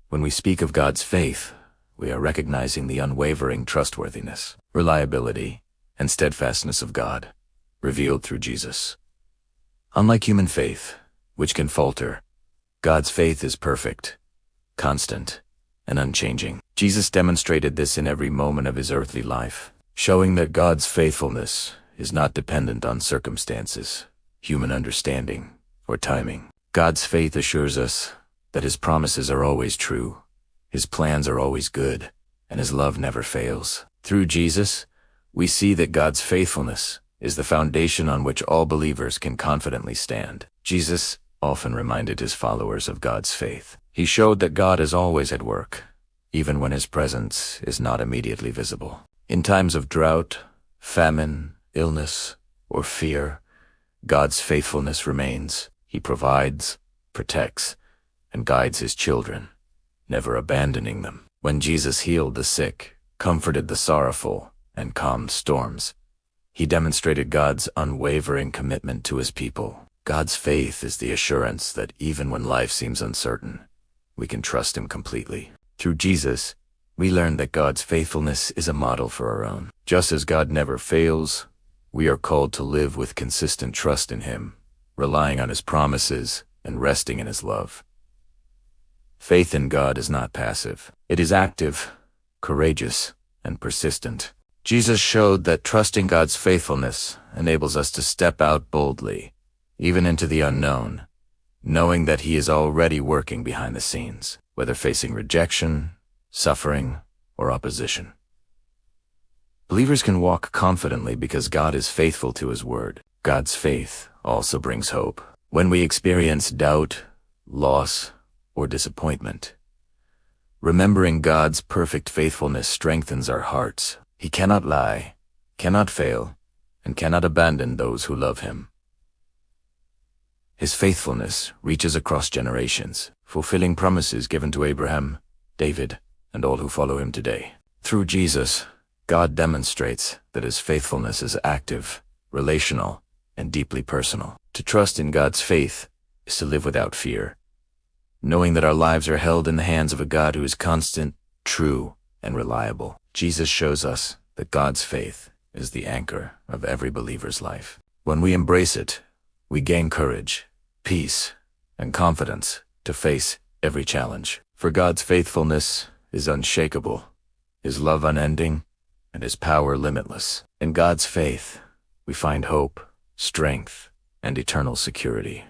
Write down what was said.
When we speak of God's faith, we are recognizing the unwavering trustworthiness, reliability, and steadfastness of God, revealed through Jesus. Unlike human faith, which can falter, God's faith is perfect, constant, and unchanging. Jesus demonstrated this in every moment of his earthly life, showing that God's faithfulness is not dependent on circumstances, human understanding, or timing. God's faith assures us that his promises are always true, his plans are always good, and his love never fails. Through Jesus, we see that God's faithfulness is the foundation on which all believers can confidently stand. Jesus often reminded his followers of God's faith. He showed that God is always at work, even when his presence is not immediately visible. In times of drought, famine, illness, or fear, God's faithfulness remains. He provides, protects, and guides his children, never abandoning them. When Jesus healed the sick, comforted the sorrowful, and calmed storms, he demonstrated God's unwavering commitment to his people. God's faith is the assurance that even when life seems uncertain, we can trust him completely. Through Jesus, we learn that God's faithfulness is a model for our own. Just as God never fails, we are called to live with consistent trust in him, relying on his promises and resting in his love. Faith in God is not passive. It is active, courageous, and persistent. Jesus showed that trusting God's faithfulness enables us to step out boldly, even into the unknown, knowing that he is already working behind the scenes, whether facing rejection, suffering, or opposition. Believers can walk confidently because God is faithful to his word. God's faith also brings hope. When we experience doubt, loss, or disappointment, remembering God's perfect faithfulness strengthens our hearts. He cannot lie, cannot fail, and cannot abandon those who love him. His faithfulness reaches across generations, fulfilling promises given to Abraham, David, and all who follow him today. Through Jesus, God demonstrates that his faithfulness is active, relational, and deeply personal. To trust in God's faith is to live without fear, knowing that our lives are held in the hands of a God who is constant, true, and reliable. Jesus shows us that God's faith is the anchor of every believer's life. When we embrace it, we gain courage, peace, and confidence to face every challenge. For God's faithfulness is unshakable, his love unending, and his power limitless. In God's faith, we find hope, strength, and eternal security.